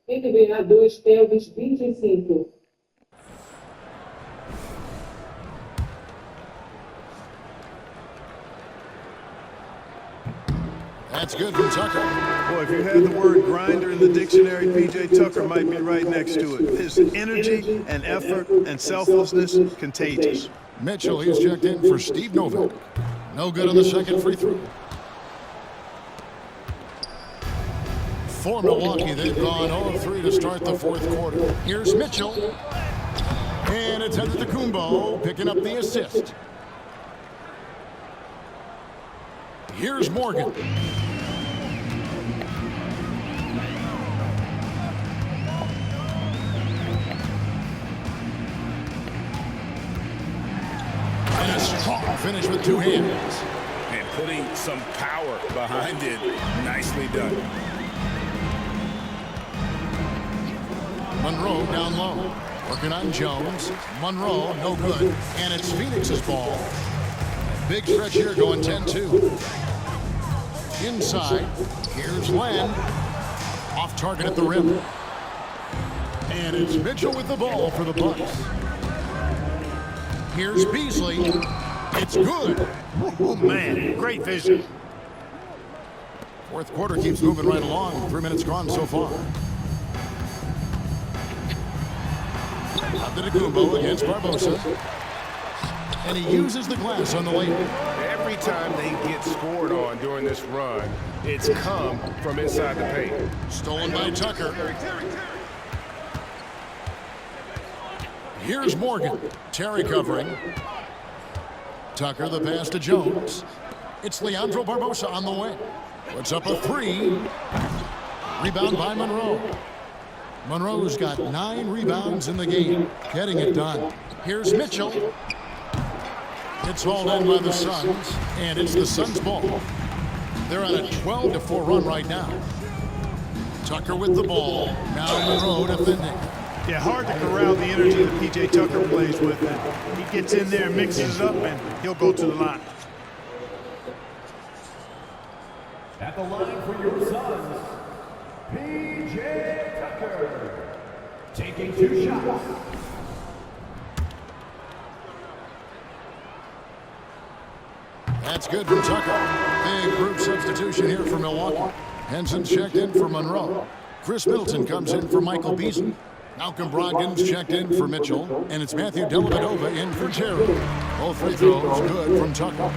NBA 2 Telvis 25. That's good from Tucker. Boy, if you had the word grinder in the dictionary, P.J. Tucker might be right next to it. His energy and effort and selflessness, contagious. Mitchell, he's checked in for Steve Novak. No good on the second free throw. For Milwaukee, they've gone 0-3 to start the fourth quarter. Here's Mitchell. And it's Antetokounmpo picking up the assist. Here's Morgan. And a strong finish with two hands. And putting some power behind it. Nicely done. Monroe down low. Working on Jones. Monroe, no good. And it's Phoenix's ball. Big stretch here going 10-2. Inside. Here's Len. Off target at the rim. And it's Mitchell with the ball for the Bucks. Here's Beasley. It's good. Oh, man, great vision. Fourth quarter keeps moving right along. 3 minutes gone so far. Antetokounmpo against Barbosa. And he uses the glass on the layup. Every time they get scored on during this run, it's come from inside the paint. Stolen by Tucker. Here's Morgan. Terry covering. Tucker the pass to Jones. It's Leandro Barbosa on the wing. Puts up a three. Rebound by Monroe. Monroe's got 9 rebounds in the game. Getting it done. Here's Mitchell. It's hauled in by the Suns, and it's the Suns' ball. They're on a 12-4 run right now. Tucker with the ball. Now Monroe defending. Yeah, hard to corral the energy that P.J. Tucker plays with. He gets in there, mixes it up, and he'll go to the line. At the line for your Suns, P.J. Tucker, taking 2 shots. That's good from Tucker. Big group substitution here for Milwaukee. Henson's checked in for Monroe. Chris Middleton comes in for Michael Beasley. Malcolm Brogdon's checked in for Mitchell. And it's Matthew Dellavedova in for Terry. Both free throws good from Tucker.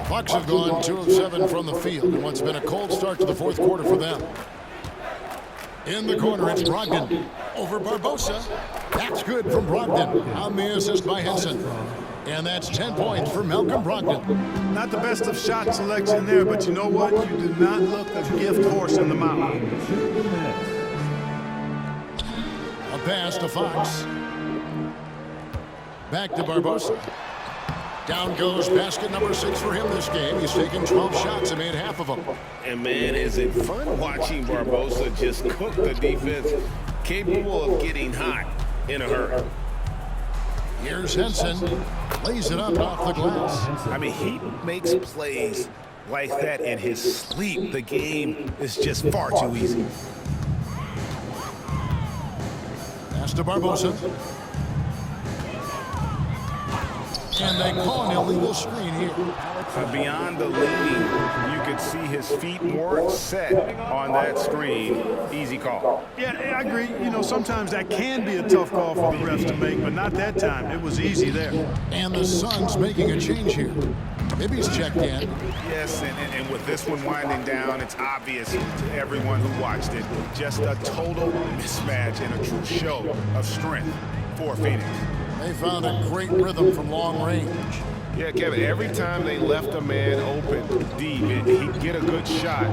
Bucks have gone 2 of 7 from the field in what's been a cold start to the fourth quarter for them. In the corner, it's Brogdon. Over Barbosa. That's good from Brogdon on the assist by Henson. And that's 10 points for Malcolm Brogdon. Not the best of shot selection there, but you know what? You do not look a gift horse in the mouth. A pass to Fox. Back to Barbosa. Down goes basket number 6 for him this game. He's taken 12 shots and made half of them. And man, is it fun watching Barbosa just cook the defense, capable of getting hot in a hurry. Here's Henson. Lays it up off the glass. I mean, he makes plays like that in his sleep. The game is just far too easy. Pass to Barbosa. And they call an illegal screen here. Beyond the leaning, you could see his feet more set on that screen. Easy call. Yeah, I agree. You know, sometimes that can be a tough call for the refs to make, but not that time. It was easy there. And the Suns making a change here. Bibby's checked in. Yes, and with this one winding down, it's obvious to everyone who watched it. Just a total mismatch and a true show of strength for Phoenix. They found a great rhythm from long range. Yeah, Kevin, every time they left a man open deep, he'd get a good shot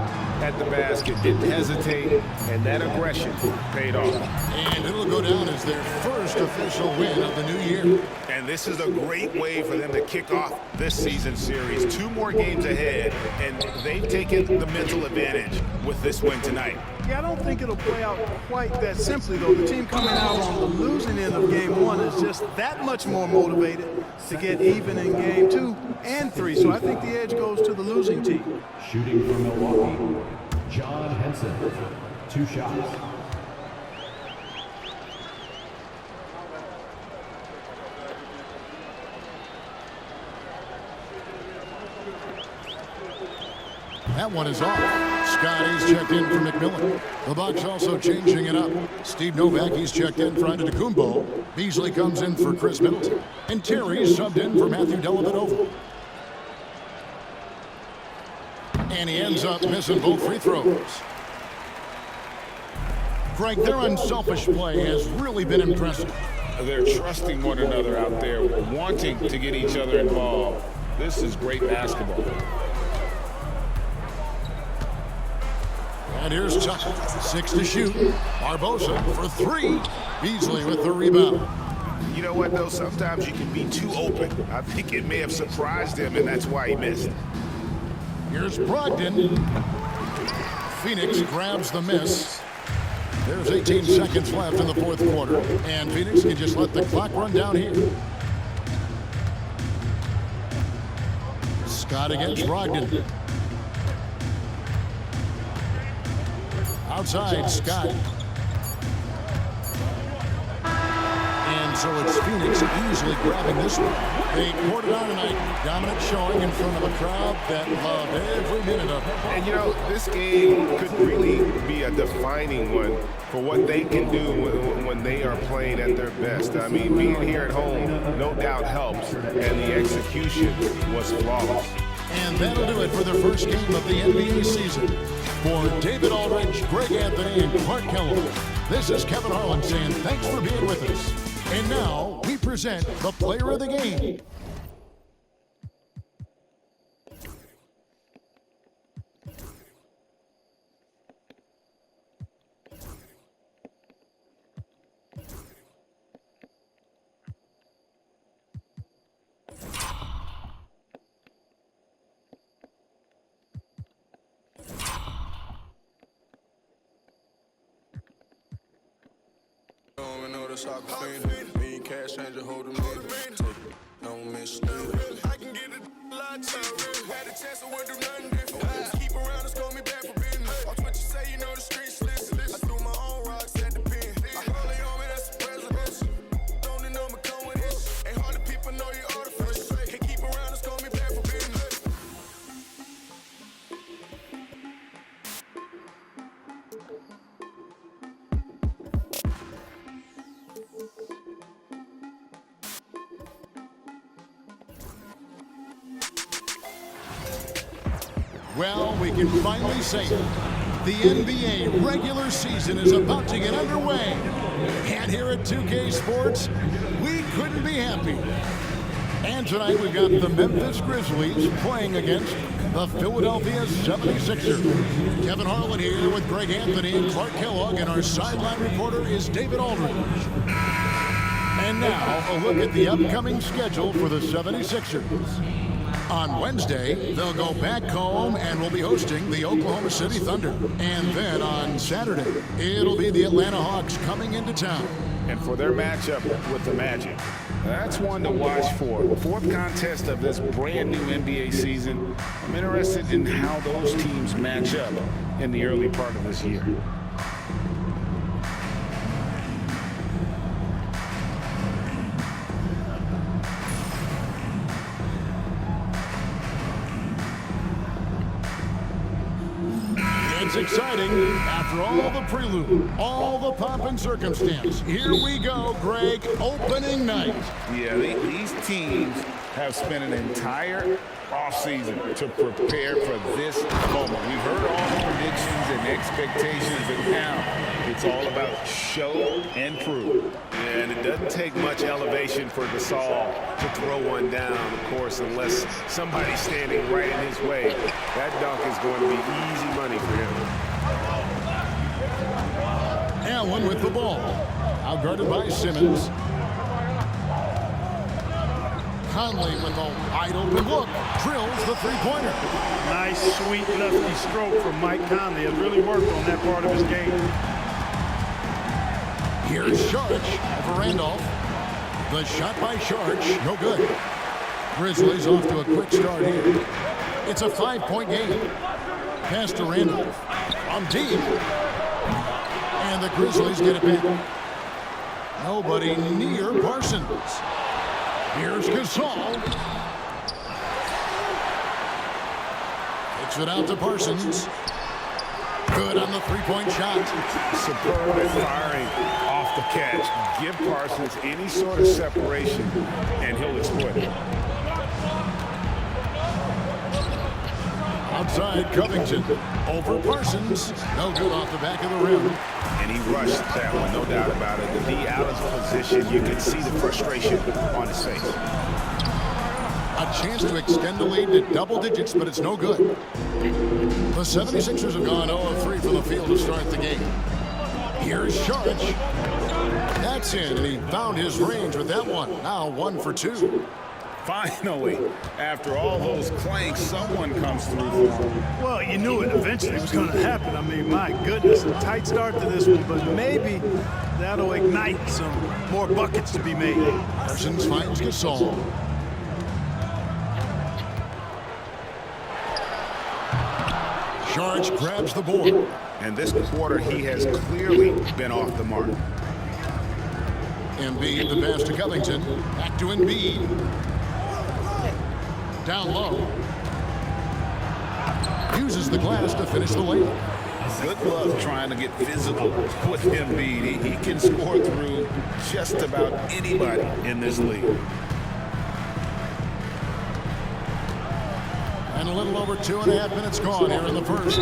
at the basket, didn't hesitate, and that aggression paid off. And it'll go down as their first official win of the new year. And this is a great way for them to kick off this season series. 2 more games ahead, and they've taken the mental advantage with this win tonight. Yeah, I don't think it'll play out quite that simply, though. The team coming out on the losing end of game 1 is just that much more motivated to get even in game 2 and 3. So I think the edge goes to the losing team. Shooting for Milwaukee, John Henson. 2 shots. That one is off. Scotty's checked in for McMillan. The Bucks also changing it up. Steve Novak, he's checked in for Antetokounmpo. Beasley comes in for Chris Middleton. And Terry's subbed in for Matthew Dellavedova. And he ends up missing both free throws. Greg, their unselfish play has really been impressive. They're trusting one another out there, wanting to get each other involved. This is great basketball. And here's Tucker, 6 to shoot. Barbosa for 3. Beasley with the rebound. You know what, though? Sometimes you can be too open. I think it may have surprised him, and that's why he missed. Here's Brogdon. Phoenix grabs the miss. There's 18 seconds left in the fourth quarter, and Phoenix can just let the clock run down here. Scott against Brogdon. Outside, Scott. And so it's Phoenix easily grabbing this one. They poured it on tonight. Dominant showing in front of a crowd that loved every minute of it. And, you know, this game could really be a defining one for what they can do when they are playing at their best. I mean, being here at home no doubt helps, and the execution was flawless. And that'll do it for the first game of the NBA season. For David Aldridge, Greg Anthony, and Clark Kellogg, this is Kevin Harlan saying thanks for being with us. And now we present the player of the game. Me cash changer, hold them in. Don't miss I can get it a lot tougher. Had a chance, I wouldn't do nothing different. Keep around and score me back for business. Watch what you say, you know the streets listen. I threw my own rocks at the pen. I only on me, that's the presidential. Don't need no McCohen ish. Ain't hard to people know you artificial. Can't keep around and score me back for business. Well, we can finally say it. The NBA regular season is about to get underway. And here at 2K Sports, we couldn't be happy. And tonight we've got the Memphis Grizzlies playing against the Philadelphia 76ers. Kevin Harlan here with Greg Anthony and Clark Kellogg, and our sideline reporter is David Aldridge. And now, a look at the upcoming schedule for the 76ers. On Wednesday, they'll go back home and will be hosting the Oklahoma City Thunder. And then on Saturday, it'll be the Atlanta Hawks coming into town. And for their matchup with the Magic, that's one to watch for. The fourth contest of this brand new NBA season. I'm interested in how those teams match up in the early part of this year. It's exciting. After all the prelude, all the pomp and circumstance, here we go, Greg, opening night. Yeah, these teams have spent an entire offseason to prepare for this moment. We've heard all the predictions and expectations, and now it's all about show and prove. And it doesn't take much elevation for Gasol to throw one down, of course, unless somebody's standing right in his way. That dunk is going to be easy money for him. Allen with the ball. Outguarded by Simmons. Conley with a wide open look. Drills the three-pointer. Nice, sweet, lefty stroke from Mike Conley. Has really worked on that part of his game. Here's Saric over Randolph. The shot by Saric, no good. Grizzlies off to a quick start here. It's a 5-point game. Pass to Randolph. From deep. And the Grizzlies get it back. Nobody near Parsons. Here's Gasol. Kicks it out to Parsons. Good on the three-point shot. Superb at firing off the catch. Give Parsons any sort of separation, and he'll exploit it. Outside Covington. Over Parsons. No good off the back of the rim. And he rushed that one, no doubt about it. To be out of position, you can see the frustration on his face. A chance to extend the lead to double digits, but it's no good. The 76ers have gone 0 of 3 from the field to start the game. Here's Saric. That's in, and he found his range with that one. Now 1 for 2. Finally, after all those clanks, someone comes through for him. Well, you knew it eventually was going to happen. I mean, my goodness, a tight start to this one, but maybe that'll ignite some more buckets to be made. Parsons finds Gasol. Saric grabs the board. And this quarter, he has clearly been off the mark. Embiid, the pass to Covington. Back to Embiid. Down low. Uses the glass to finish the layup. Good luck trying to get physical with Embiid. He can score through just about anybody in this league. And a little over 2.5 minutes gone here in the first.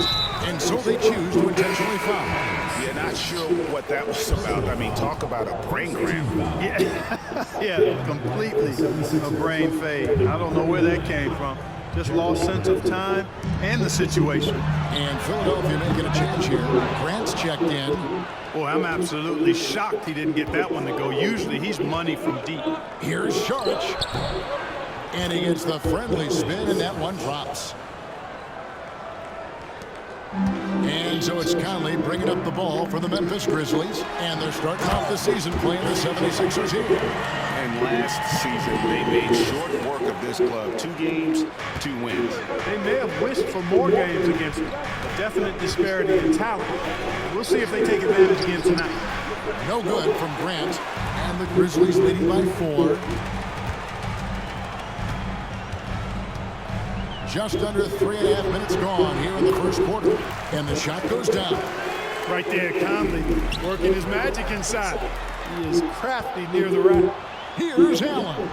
And so they choose to intentionally foul. Yeah, not sure what that was about. I mean, talk about a brain cramp. Yeah, completely a brain fade. I don't know where that came from. Just lost sense of time and the situation. And Philadelphia making a change here. Grant's checked in. Boy, I'm absolutely shocked he didn't get that one to go. Usually he's money from deep. Here's Saric. And he gets the friendly spin, and that one drops. And so it's Conley bringing up the ball for the Memphis Grizzlies. And they're starting off the season playing the 76ers here. And last season, they made short work of this club. 2 games, 2 wins. They may have wished for more games against him. A definite disparity in talent. We'll see if they take advantage again tonight. No good from Grant. And the Grizzlies leading by 4. Just under 3.5 minutes gone here in the first quarter. And the shot goes down. Right there, Conley working his magic inside. He is crafty near the rack. Here's Allen.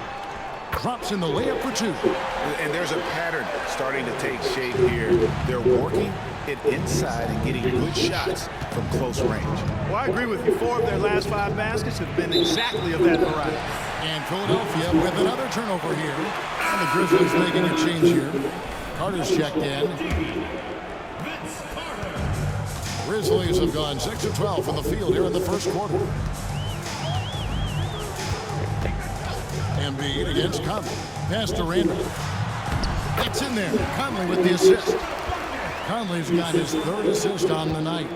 Drops in the layup for 2. And there's a pattern starting to take shape here. They're working it inside and getting good shots from close range. Well, I agree with you. 4 of their last 5 baskets have been exactly of that variety. And Philadelphia with another turnover here. And the Grizzlies making a change here. Carter's checked in. Grizzlies have gone 6 of 12 from the field here in the first quarter. Embiid against Conley. Pass to Randall. It's in there. Conley with the assist. Conley's got his 3rd assist on the night.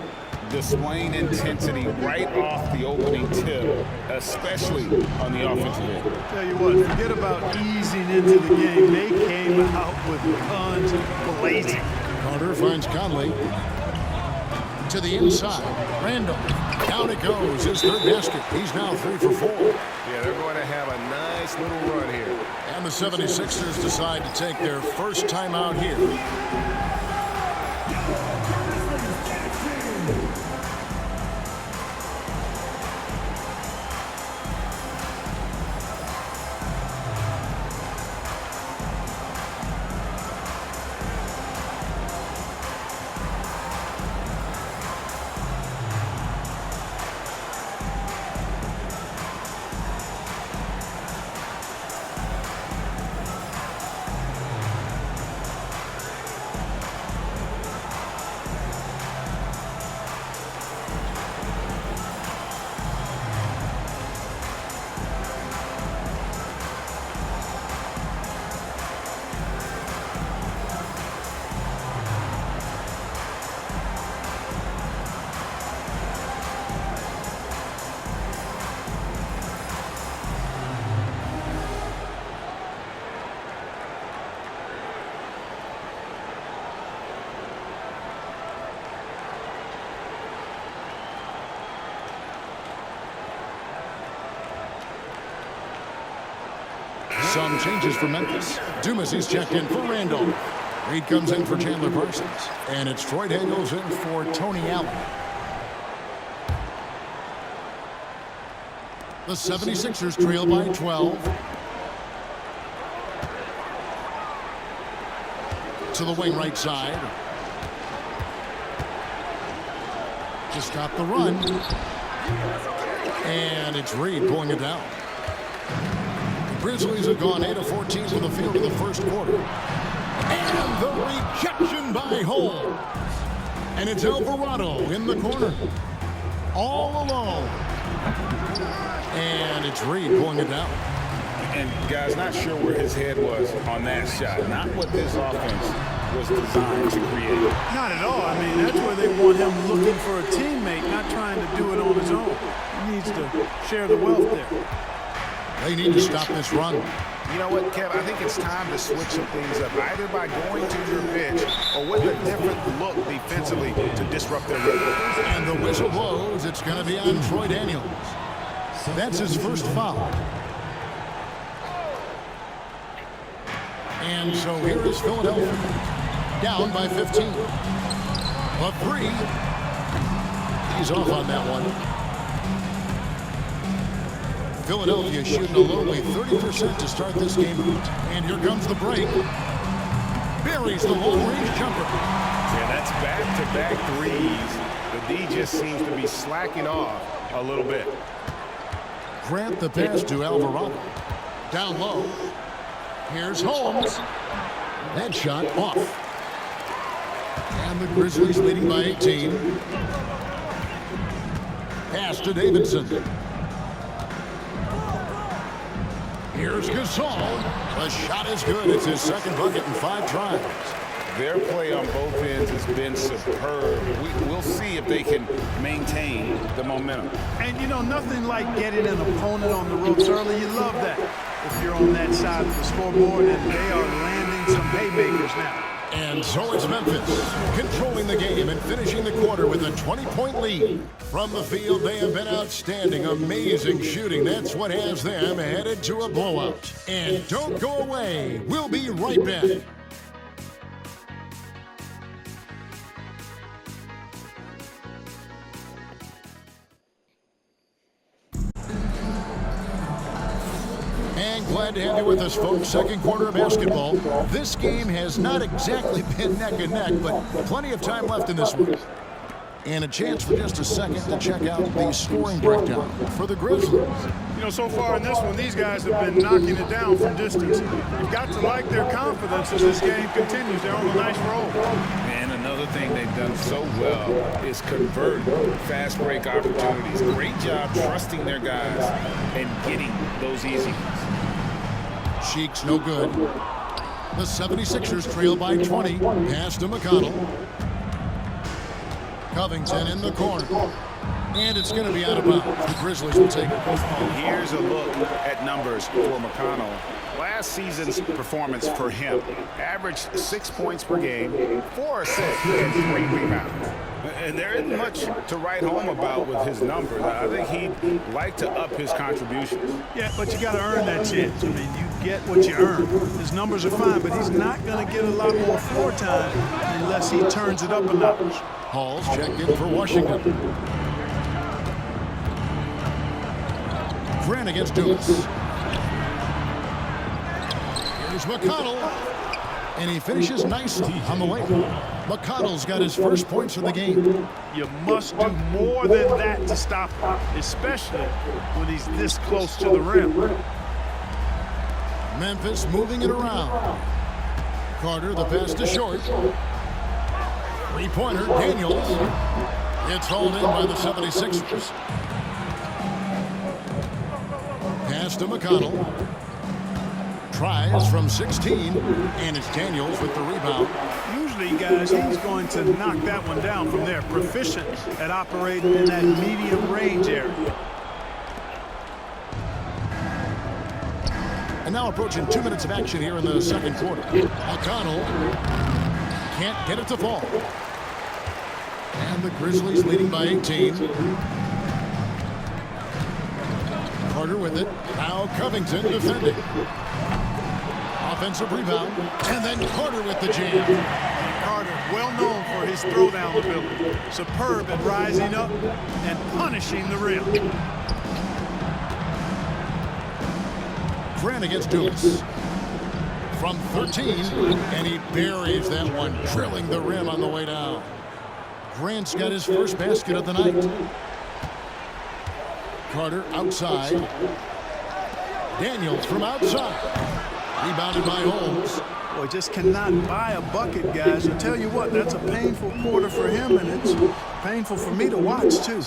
Displaying intensity right off the opening tip, especially on the offensive end. Tell you what, forget about easing into the game. They came out with guns blazing. Carter finds Conley. To the inside. Randall. Down it goes. His 3rd basket. He's now 3 for 4. Yeah, they're going to have a nice little run here. And the 76ers decide to take their first timeout here. Some changes for Memphis. Dumas is checked in for Randall. Reed comes in for Chandler Parsons. And it's Troy Daniels in for Tony Allen. The 76ers trail by 12. To the wing right side. To stop the run. And it's Reed pulling it down. The Grizzlies have gone 8 of 14 from the field in the first quarter. And the rejection by Holmes. And it's Alvarado in the corner. All alone. And it's Reed pulling it down. And guys, not sure where his head was on that shot. Not what this offense was designed to create. Not at all. I mean, that's where they want him looking for a teammate, not trying to do it on his own. He needs to share the wealth there. They need to stop this run. You know what, Kev? I think it's time to switch some things up, either by going to your bench or with a different look defensively to disrupt their rhythm. And the whistle blows. It's going to be on Troy Daniels. That's his first foul. And so here is Philadelphia. Down by 15. A three. He's off on that one. Philadelphia shooting a lowly 30% to start this game. And here comes the break. Buries the long-range jumper. Yeah, that's back-to-back threes. The D just seems to be slacking off a little bit. Grant the pass to Alvarado. Down low. Here's Holmes. That shot off. And the Grizzlies leading by 18. Pass to Davidson. Here's Gasol. The shot is good. It's his second bucket in 5 tries. Their play on both ends has been superb. We'll see if they can maintain the momentum. And, you know, nothing like getting an opponent on the ropes early. You love that if you're on that side of the scoreboard, and they are landing some haymakers now. And so it's Memphis controlling the game and finishing the quarter with a 20-point lead. From the field, they have been outstanding. Amazing shooting. That's what has them headed to a blowout. And don't go away. We'll be right back. And glad to have you with us, folks. Second quarter of basketball. This game has not exactly been neck and neck, but plenty of time left in this one. And a chance for just a second to check out the scoring breakdown for the Grizzlies. You know, so far in this one, these guys have been knocking it down from distance. You've got to like their confidence as this game continues. They're on a nice roll. And another thing they've done so well is convert fast break opportunities. Great job trusting their guys and getting those easy ones. Sheik's no good. The 76ers trail by 20. Pass to McConnell. Covington in the corner. And it's going to be out of bounds. The Grizzlies will take it. Here's a look at numbers for McConnell. Last season's performance for him averaged 6 points per game, 4 assists, and 3 rebounds. And there isn't much to write home about with his numbers. I think he'd like to up his contributions. Yeah, but you got to earn that chance. I mean, you get what you earn. His numbers are fine, but he's not going to get a lot more floor time unless he turns it up a notch. Hall's checked in for Washington. Grant against Dumas. Here's McConnell. And he finishes nicely on the way. McConnell's got his first points of the game. You must do more than that to stop him, especially when he's this close to the rim. Memphis moving it around. Carter, the pass to Short. Three-pointer, Daniels. It's hauled in by the 76ers. Pass to McConnell. Tries from 16, and it's Daniels with the rebound. Usually, guys, he's going to knock that one down from there. Proficient at operating in that medium range area. And now approaching 2 minutes of action here in the second quarter. McConnell can't get it to fall. And the Grizzlies leading by 18. Carter with it. Now Covington defending. offensive rebound. And then Carter with the jam. Carter, well known for his throwdown ability. Superb at rising up and punishing the rim. Grant against Dumas. From 13, and he buries that one, drilling the rim on the way down. Grant's got his first basket of the night. Carter outside. Daniels from outside. Rebounded by Holmes. Boy, just cannot buy a bucket, guys. I tell you what, that's a painful quarter for him, and it's painful for me to watch, too.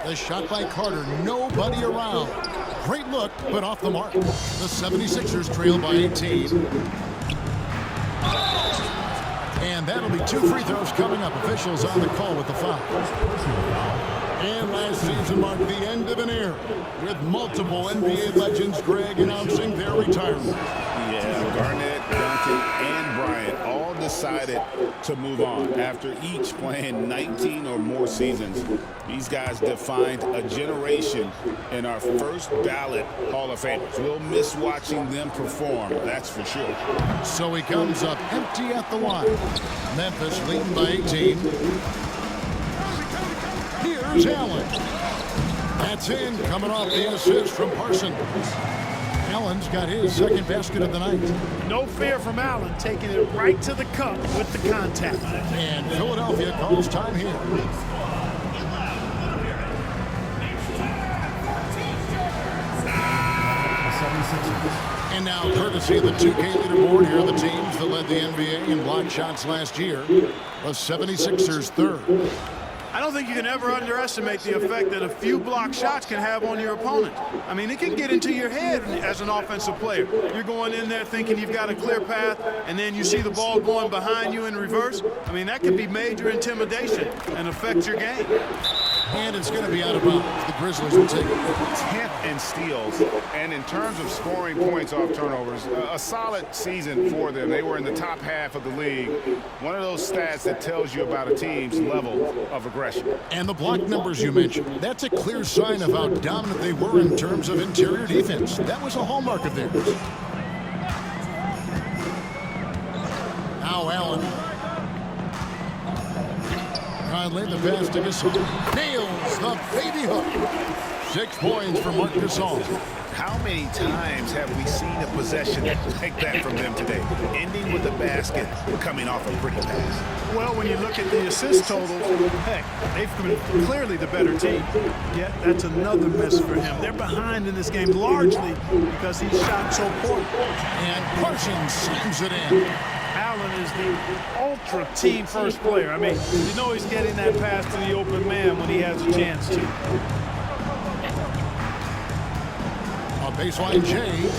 The shot by Carter, nobody around. Great look, but off the mark. The 76ers trail by 18. And that'll be 2 free throws coming up. Officials on the call with the foul. And last season marked the end of an era with multiple NBA legends, Greg, announcing their retirement. Yeah, Garnett, Duncan, and Bryant all decided to move on after each playing 19 or more seasons. These guys defined a generation in our first ballot Hall of Famers. We'll miss watching them perform, that's for sure. So he comes up empty at the line. Memphis leading by 18. Here's Allen. That's in, coming off the assist from Parsons. Allen's got his second basket of the night. No fear from Allen, taking it right to the cup with the contact. And Philadelphia calls time here. And now, courtesy of the 2K leaderboard, here are the teams that led the NBA in block shots last year. The 76ers third. I don't think you can ever underestimate the effect that a few block shots can have on your opponent. I mean, it can get into your head as an offensive player. You're going in there thinking you've got a clear path, and then you see the ball going behind you in reverse. I mean, that could be major intimidation and affect your game. And it's going to be out of bounds. The Grizzlies will take it. 10th in steals, and in terms of scoring points off turnovers, a solid season for them. They were in the top half of the league. One of those stats that tells you about a team's level of aggression. And the block numbers you mentioned, that's a clear sign of how dominant they were in terms of interior defense. That was a hallmark of theirs. Now Allen. Conley, the pass to Gasol. Nails the baby hook. 6 points for Marc Gasol. How many times have we seen a possession like that from them today, ending with a basket coming off a pretty pass? Well, when you look at the assist totals, heck, they've been clearly the better team. Yet that's another miss for him. They're behind in this game largely because he shot so poorly. And Parsons slams it in. Allen is the ultra team first player. I mean, you know he's getting that pass to the open man when he has a chance to. Baseline Jay,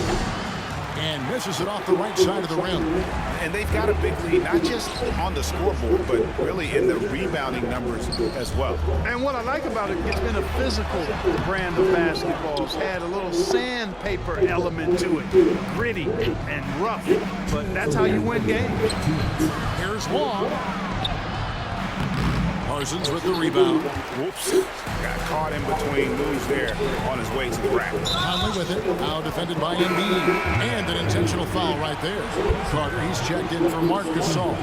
and misses it off the right side of the rim. And they've got a big lead, not just on the scoreboard, but really in the rebounding numbers as well. And what I like about it, it's been a physical brand of basketball. It's had a little sandpaper element to it, gritty and rough, but that's how you win games. Here's Long. Parsons with the rebound. Whoops. Got caught in between moves there on his way to the rack. Conley with it. Now defended by Embiid. And an intentional foul right there. Carter, he's checked in for Marc Gasol.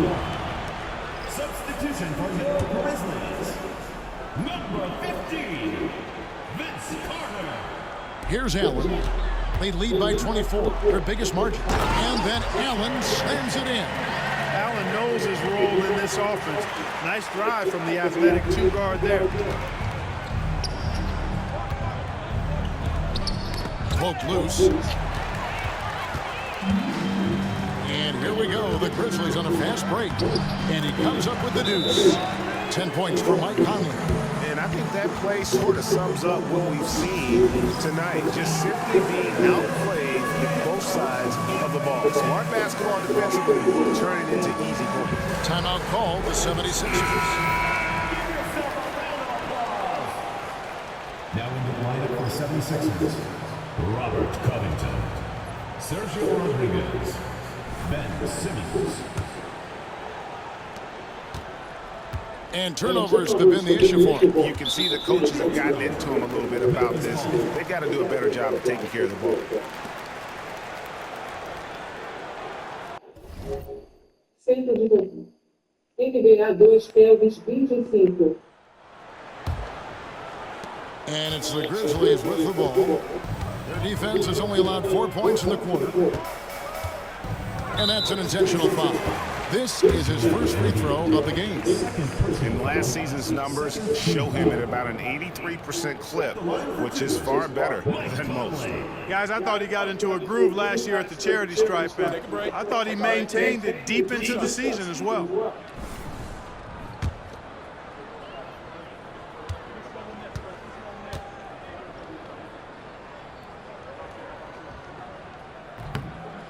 Substitution for the Grizzlies. Number 15, Vince Carter. Here's Allen. They lead by 24, their biggest margin. And then Allen slams it in. Allen knows his role in this offense. Nice drive from the athletic two-guard there. Poke loose. And here we go. The Grizzlies on a fast break. And he comes up with the deuce. 10 points for Mike Conley. And I think that play sort of sums up what we've seen tonight. Just simply being outplayed both sides of the ball. Smart basketball defensively, turning into easy points. Timeout called the 76ers. Now in the lineup for the 76ers, Robert Covington, Sergio Rodriguez, Ben Simmons. And turnovers have been the issue for him. You can see the coaches have gotten into him a little bit about this. They've got to do a better job of taking care of the ball. de novo. NBA 2, Pelvis 25. And it's the Grizzlies with the ball. Their defense has only allowed 4 points in the quarter. And that's an intentional foul. This is his first free throw of the game. And last season's numbers show him at about an 83% clip, which is far better than most. Guys, I thought he got into a groove last year at the charity stripe, and I thought he maintained it deep into the season as well.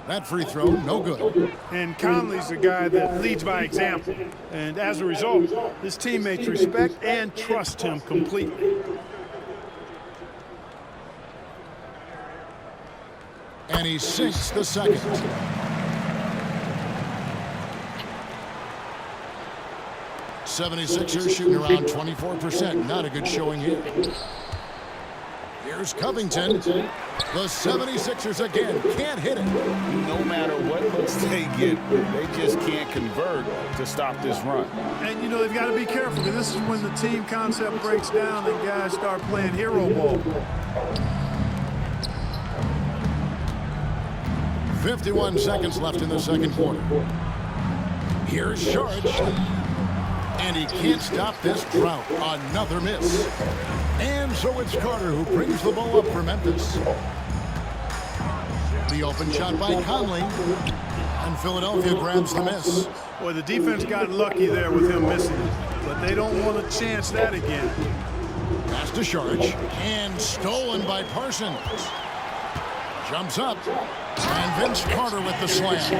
That free throw, no good. And Conley's a guy that leads by example. And as a result, his teammates respect and trust him completely. And he sinks the second. '76ers shooting around 24%. Not a good showing here. Here's Covington. The 76ers again can't hit it. No matter what looks they get, they just can't convert to stop this run. And, you know, they've got to be careful, because this is when the team concept breaks down and guys start playing hero ball. 51 seconds left in the second quarter. Here's Sharge. And he can't stop this drought. Another miss. And so it's Carter who brings the ball up for Memphis. The open shot by Conley. And Philadelphia grabs the miss. Boy, the defense got lucky there with him missing it, but they don't want to chance that again. Pass to Sharge. And stolen by Parsons. Jumps up. And Vince Carter with the slam.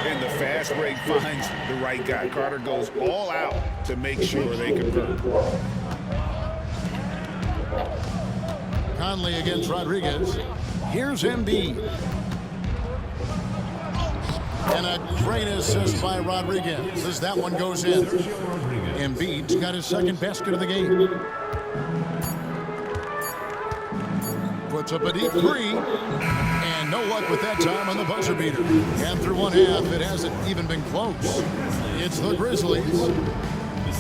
And the fast break finds the right guy. Carter goes all out to make sure they convert. Conley against Rodriguez. Here's Embiid. And a great assist by Rodriguez as that one goes in. Embiid's got his second basket of the game. Puts up a deep three. And no luck with that time on the buzzer beater. And through one half, it hasn't even been close. It's the Grizzlies.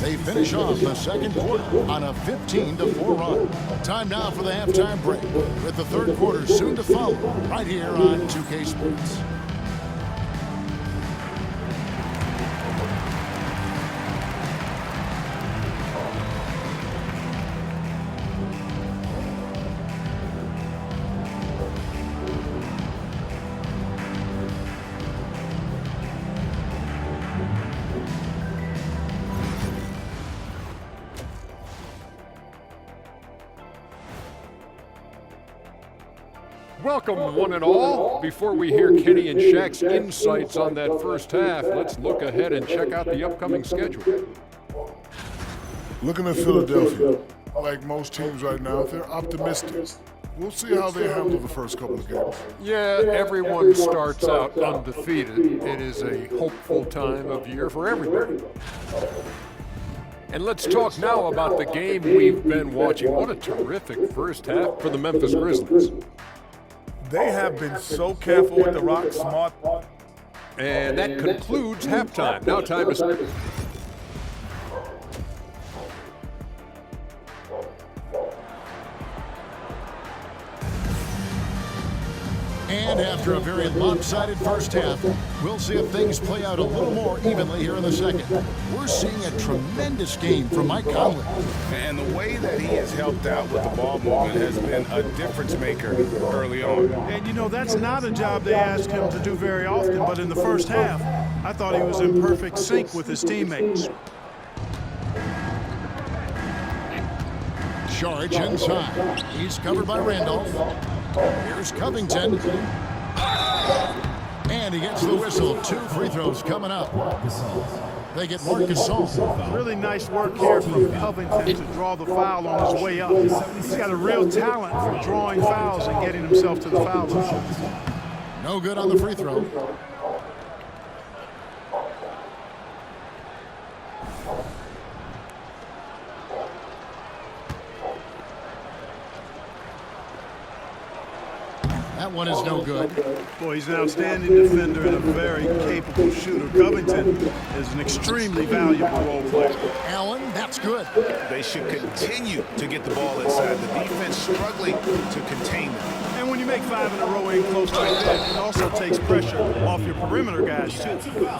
They finish off the second quarter on a 15-4 run. Time now for the halftime break, with the third quarter soon to follow, right here on 2K Sports. Welcome, one and all. Before we hear Kenny and Shaq's insights on that first half, let's look ahead and check out the upcoming schedule. Looking at Philadelphia, like most teams right now, they're optimistic. We'll see how they handle the first couple of games. Yeah, everyone starts out undefeated. It is a hopeful time of year for everybody. And let's talk now about the game we've been watching. What a terrific first half for the Memphis Grizzlies. They have been so careful with the rock, smart. And that concludes halftime. Now time to... And after a very lopsided first half, we'll see if things play out a little more evenly here in the second. We're seeing a tremendous game from Mike Conley. And the way that he has helped out with the ball movement has been a difference maker early on. And, you know, that's not a job they ask him to do very often, but in the first half, I thought he was in perfect sync with his teammates. Sharge inside. He's covered by Randolph. Here's Covington. And he gets the whistle. 2 free throws coming up. They get Marc Gasol. Really nice work here from Covington to draw the foul on his way up. He's got a real talent for drawing fouls and getting himself to the foul line. No good on the free throw. That one is no good. Boy, he's an outstanding defender and a very capable shooter. Covington is an extremely valuable role player. Allen, that's good. They should continue to get the ball inside. The defense struggling to contain them. And when you make 5 in a row in close like that, it also takes pressure off your perimeter guys, too.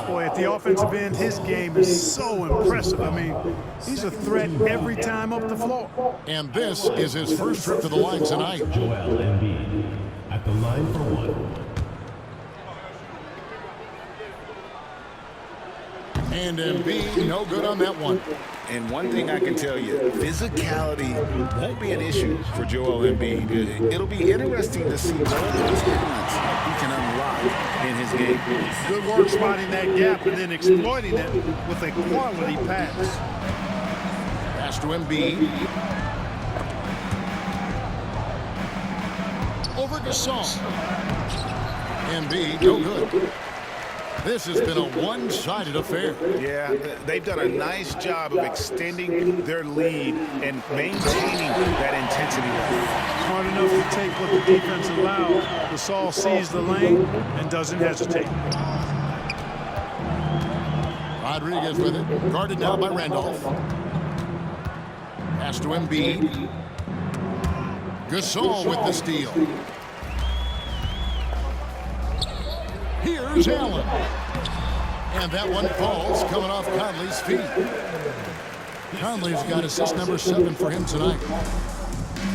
Boy, at the offensive end, his game is so impressive. I mean, he's a threat every time up the floor. And this is his first trip to the line tonight. Joel Embiid at the line for one. And Embiid, no good on that one. And one thing I can tell you, physicality won't be an issue for Joel Embiid. It'll be interesting to see what those talents he can unlock in his game. Good work spotting that gap and then exploiting it with a quality pass. Pass to Embiid. Over Gasol. Embiid, no good. This has been a one-sided affair. Yeah, they've done a nice job of extending their lead and maintaining that intensity level. Smart enough to take what the defense allowed. Gasol sees the lane and doesn't hesitate. Rodriguez with it. Guarded now by Randolph. Pass to Embiid. Gasol with the steal. Here's Allen. And that one falls coming off Conley's feet. Conley's got assist number 7 for him tonight.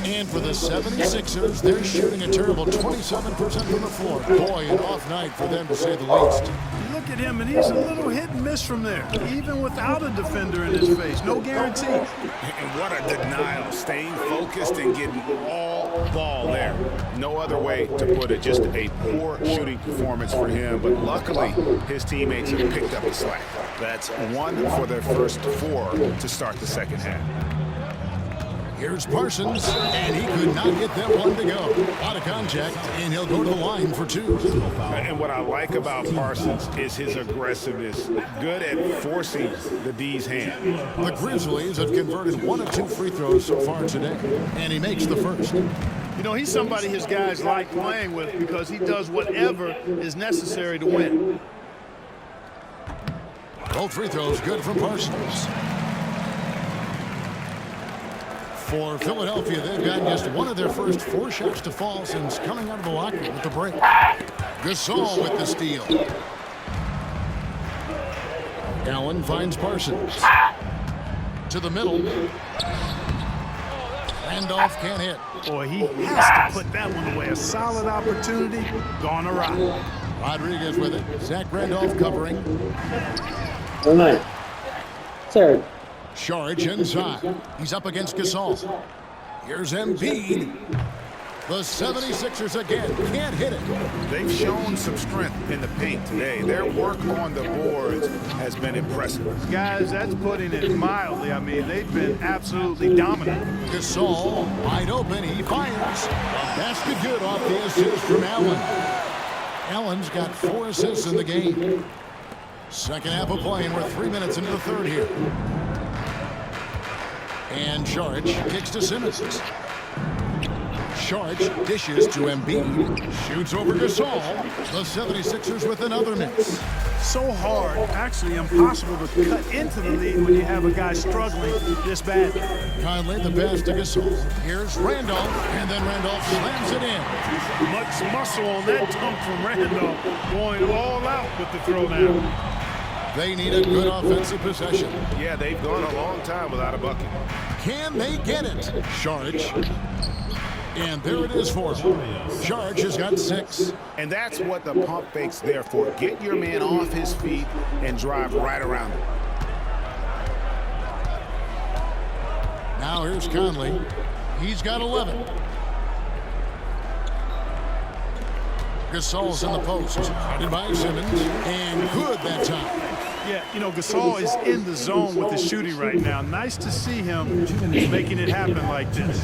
And for the 76ers, they're shooting a terrible 27% from the floor. Boy, an off night for them to say the least. You look at him, and he's a little hit and miss from there, even without a defender in his face. No guarantee. And what a denial, staying focused and getting all ball there. No other way to put it, just a poor shooting performance for him, but luckily his teammates have picked up the slack. That's 1 for their first 4 to start the second half. Here's Parsons, and he could not get that one to go. Out of contact, and he'll go to the line for 2. And what I like about Parsons is his aggressiveness. Good at forcing the D's hand. The Grizzlies have converted 1 of 2 free throws so far today, and he makes the first. You know, he's somebody his guys like playing with because he does whatever is necessary to win. Both free throws good from Parsons. For Philadelphia, they've gotten just 1 of their first 4 shots to fall since coming out of the locker room with the break. Gasol with the steal. Allen finds Parsons. To the middle. Randolph can't hit. Boy, he has to put that one away. A solid opportunity gone awry. Rodriguez with it. Zach Randolph covering. All right. Third. Charge inside. He's up against Gasol. Here's Embiid. The 76ers again can't hit it. They've shown some strength in the paint today. Their work on the boards has been impressive. Guys, that's putting it mildly. I mean, they've been absolutely dominant. Gasol wide open. He fires. Basket good off the assist from Allen. Allen's got 4 assists in the game. Second half of play, and we're 3 minutes into the third here. And Charge kicks to Simmons. Charge dishes to Embiid. Shoots over Gasol. The 76ers with another miss. So hard, actually impossible to cut into the lead when you have a guy struggling this bad. Conley the pass to Gasol. Here's Randolph, and then Randolph slams it in. Much muscle on that dunk from Randolph, going all out with the throwdown. They need a good offensive possession. Yeah, they've gone a long time without a bucket. Can they get it? Charge. And there it is for him. Charge has got 6. And that's what the pump fake's there for. Get your man off his feet and drive right around him. Now here's Conley. He's got 11. Gasol's in the post. Headed by Simmons. And good that time. Yeah, you know, Gasol is in the zone with his shooting right now. Nice to see him making it happen like this.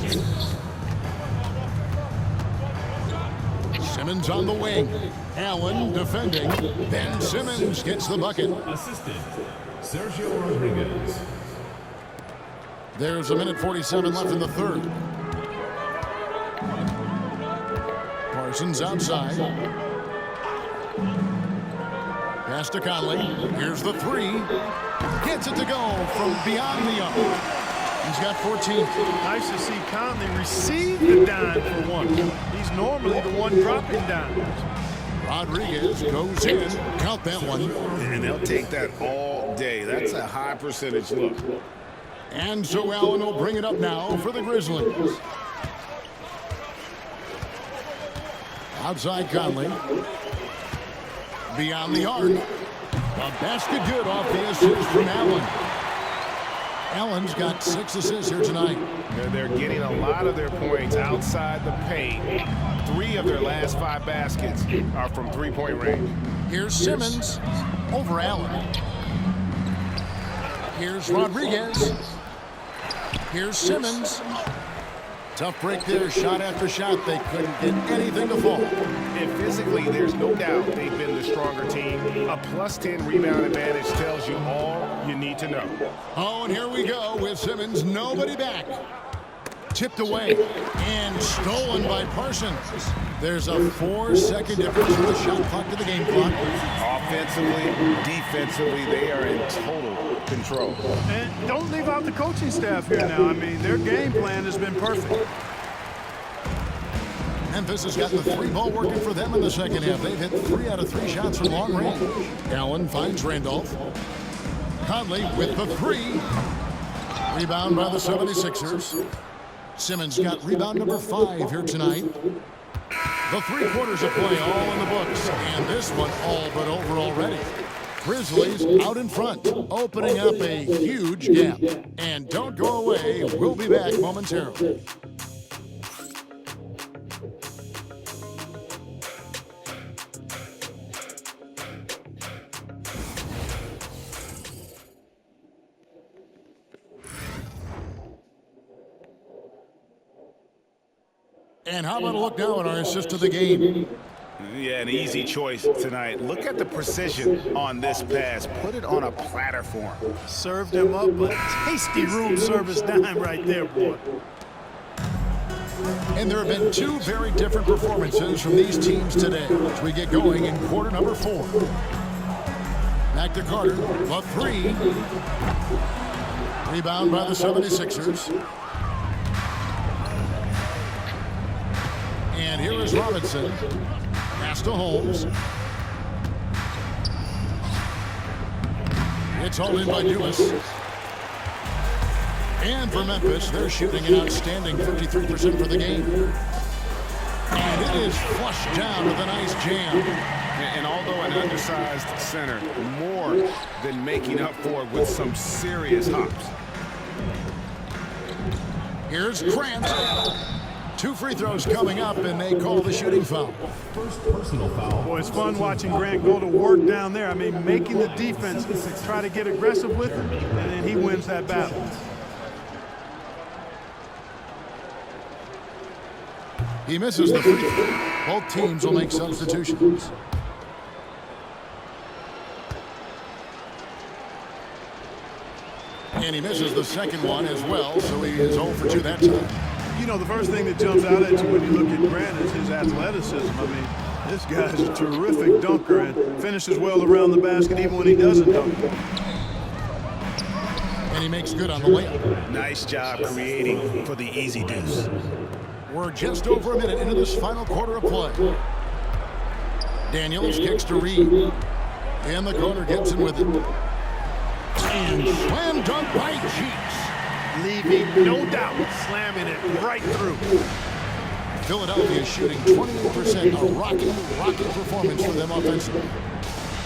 Simmons on the wing. Allen defending. Ben Simmons gets the bucket. Assistant, Sergio Rodriguez. There's 1:47 left in the third. Gibson's outside. Pass to Conley. Here's the three. Gets it to go from beyond the arc. He's got 14. Nice to see Conley receive the dime for one. He's normally the one dropping dimes. Rodriguez goes in. Count that one. And they'll take that all day. That's a high percentage look. And so Allen will bring it up now for the Grizzlies. Outside Conley. Beyond the arc. A basket good off the assist from Allen. Allen's got 6 assists here tonight. They're getting a lot of their points outside the paint. 3 of their last 5 baskets are from three-point range. Here's Simmons over Allen. Here's Rodriguez. Here's Simmons. Tough break there, shot after shot. They couldn't get anything to fall. And physically, there's no doubt they've been the stronger team. A +10 rebound advantage tells you all you need to know. Oh, and here we go with Simmons. Nobody back. Tipped away and stolen by Parsons. There's a 4-second difference from the shot clock to the game clock. Offensively, defensively, they are in total control. And don't leave out the coaching staff here now. I mean, their game plan has been perfect. Memphis has gotten the 3-ball working for them in the second half. They've hit 3 out of 3 shots from long range. Allen finds Randolph. Conley with the 3. Rebound by the 76ers. Simmons got rebound number 5 here tonight. The 3 quarters of play all in the books, and this one all but over already. Grizzlies out in front, opening up a huge gap. And don't go away, we'll be back momentarily. And how about a look now at our assist of the game? Yeah, an easy choice tonight. Look at the precision on this pass. Put it on a platter form. Served him up a tasty room service dime right there, boy. And there have been 2 very different performances from these teams today as we get going in quarter number 4. Back to Carter, the 3. Rebound by the 76ers. And here is Robinson. Pass to Holmes. It's all in by Lewis. And for Memphis, they're shooting an outstanding 53% for the game. And it is flushed down with a nice jam. And although an undersized center, more than making up for it with some serious hops. Here's Grant. 2 free throws coming up, and they call the shooting foul. First personal foul. Boy, it's fun watching Grant go to work down there. I mean, making the defense try to get aggressive with him, and then he wins that battle. He misses the free throw. Both teams will make substitutions. And he misses the second one as well, so he is 0 for 2 that time. You know, the first thing that jumps out at you when you look at Grant is his athleticism. I mean, this guy's a terrific dunker and finishes well around the basket even when he doesn't dunk. And he makes good on the layup. Nice job creating for the easy deuce. We're just over a minute into this final quarter of play. Daniels kicks to Reed. In the corner, Gibson with it. And slam dunk by Cheeks. Leaving no doubt, slamming it right through. Philadelphia shooting 28%. A rocky performance for them offensively.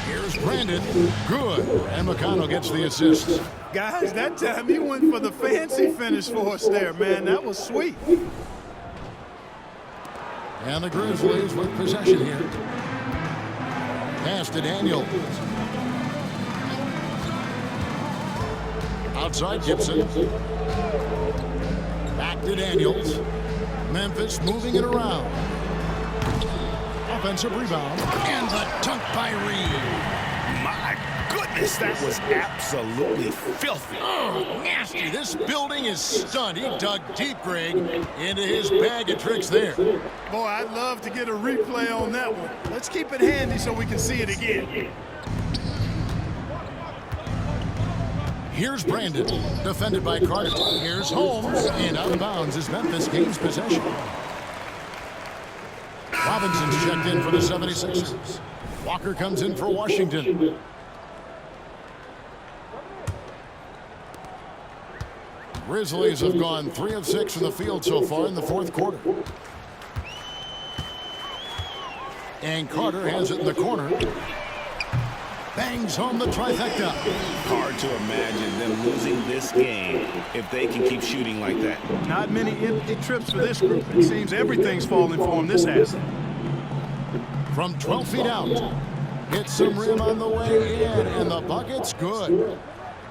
Here's Brandon. Good. And McConnell gets the assist. Guys, that time he went for the fancy finish for us there, man. That was sweet. And the Grizzlies with possession here. Pass to Daniels. Outside Gibson. Back to Daniels. Memphis moving it around. Offensive rebound. And the dunk by Reed. My goodness. goodness, that was absolutely filthy. Oh, nasty. This building is stunned. He dug deep, Greg, into his bag of tricks there. Boy, I'd love to get a replay on that one. Let's keep it handy so we can see it again. Here's Brandon, defended by Carter. Here's Holmes, and out of bounds as Memphis gains possession. Robinson's checked in for the 76ers. Walker comes in for Washington. Grizzlies have gone 3 of 6 from the field so far in the fourth quarter. And Carter has it in the corner. Bangs home the trifecta. Hard to imagine them losing this game if they can keep shooting like that. Not many empty trips for this group. It seems everything's falling for them this half. From 12 feet out. Hits some rim on the way in, and the bucket's good.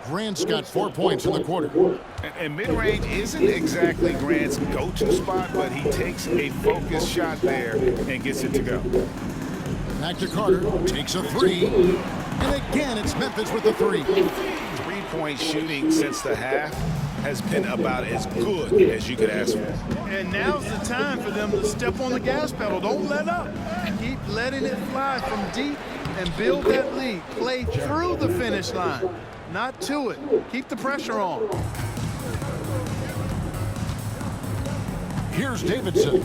Grant's got 4 points in the quarter. And mid-range isn't exactly Grant's go-to spot, but he takes a focused shot there and gets it to go. Back to Carter, takes a 3. And again, it's Memphis with the 3. Three-point shooting since the half has been about as good as you could ask for. And now's the time for them to step on the gas pedal. Don't let up. Keep letting it fly from deep and build that lead. Play through the finish line, not to it. Keep the pressure on. Here's Davidson.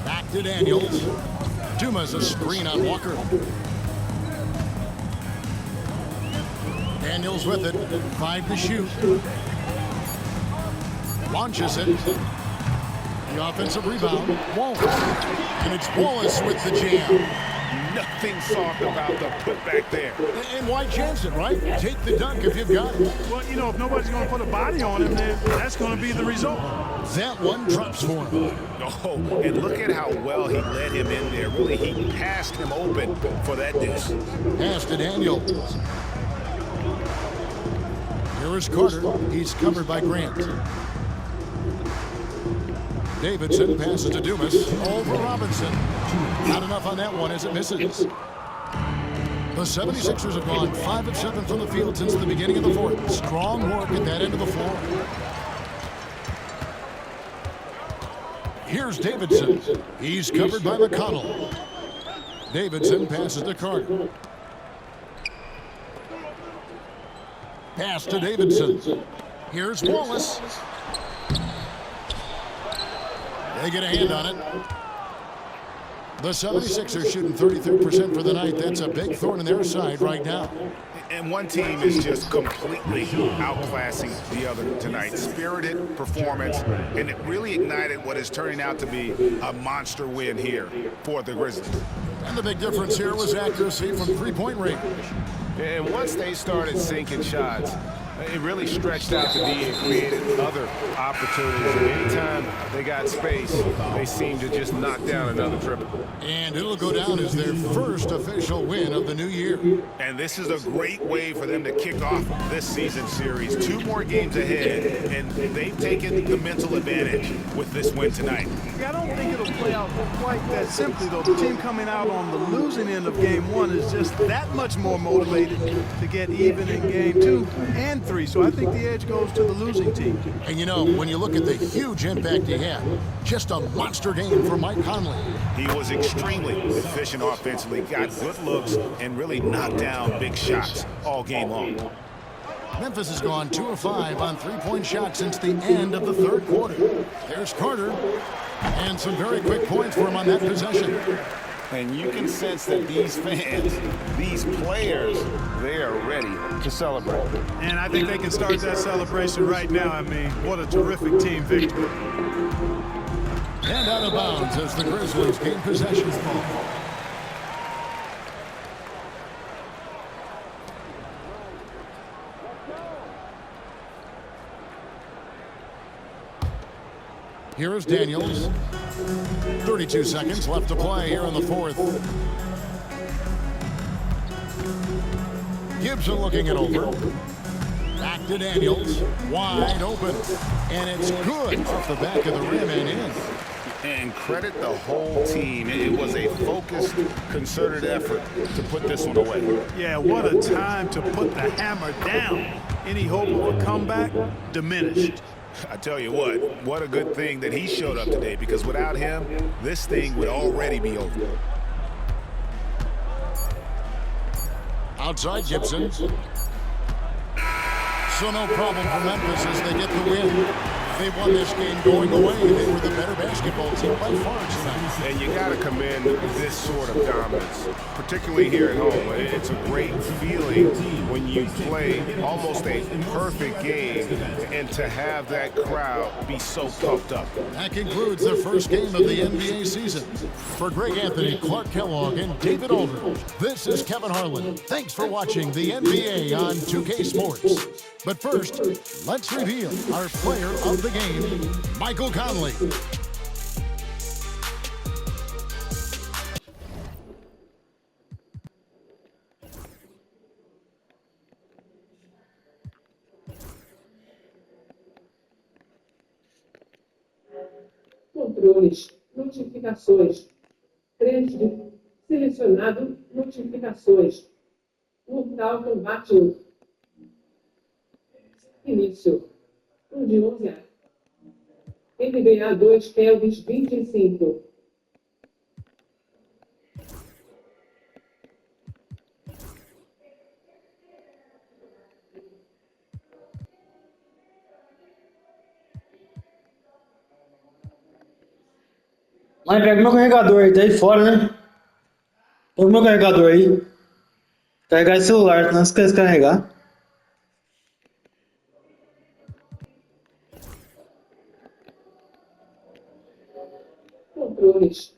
Back to Daniels. Dumas a screen on Walker. Daniels with it. 5 to shoot. Launches it. The offensive rebound. Wallace. And it's Wallace with the jam. Nothing soft about the putback there. And why chance it, right? Take the dunk if you've got it. Well, you know, if nobody's going to put a body on him, then that's going to be the result. That one drops for him. Oh, and look at how well he led him in there. Really, he passed him open for that dish. Pass to Daniels. Here is Carter. He's covered by Grant. Davidson passes to Dumas. Over Robinson. Not enough on that one as it misses. The 76ers have gone 5 of 7 from the field since the beginning of the fourth. Strong work at that end of the floor. Here's Davidson. He's covered by McConnell. Davidson passes to Carter. Pass to Davidson. Here's Wallace. They get a hand on it. The 76ers shooting 33% for the night. That's a big thorn in their side right now. And one team is just completely outclassing the other tonight. Spirited performance, and it really ignited what is turning out to be a monster win here for the Grizzlies. And the big difference here was accuracy from three-point range. And once they started sinking shots, it really stretched out to be and created other opportunities. And anytime they got space, they seemed to just knock down another triple. And it'll go down as their first official win of the new year. And this is a great way for them to kick off this season series. 2 more games ahead, and they've taken the mental advantage with this win tonight. I don't think it'll play out quite that simply, though. The team coming out on the losing end of game 1 is just that much more motivated to get even in game 2 and 3. So I think the edge goes to the losing team. And you know, when you look at the huge impact he had, just a monster game for Mike Conley. He was extremely efficient offensively, got good looks, and really knocked down big shots all game long. Memphis has gone 2 of 5 on three-point shots since the end of the third quarter. There's Carter. And some very quick points for him on that possession. And you can sense that these fans, these players, they are ready to celebrate. And I think they can start that celebration right now. I mean, what a terrific team victory. And out of bounds as the Grizzlies gain possession. Here is Daniels. 32 seconds left to play here in the fourth. Gibson looking it over. Back to Daniels. Wide open. And it's good off the back of the rim and in. And credit the whole team. It was a focused, concerted effort to put this one away. Yeah, what a time to put the hammer down. Any hope of a comeback diminished. I tell you what a good thing that he showed up today, because without him, this thing would already be over. Outside Gibson. So no problem for Memphis as they get the win. They won this game going away. They were the better basketball team by far tonight. And you got to commend this sort of dominance, particularly here at home. It's a great feeling when you play almost a perfect game and to have that crowd be so pumped up. That concludes the first game of the NBA season. For Greg Anthony, Clark Kellogg, and David Aldridge, this is Kevin Harlan. Thanks for watching the NBA on 2K Sports. But first, let's reveal our player of the game, Michael Conley. Controles, notificações. Crédito, selecionado, notificações. Mortal Kombat 1. Início. 1 de 11 a. NBA 2 Kelvis 25. Mas pega meu carregador aí, tá aí fora, né? Pega meu carregador aí. Carregar esse celular, senão você quer descarregar. Controles,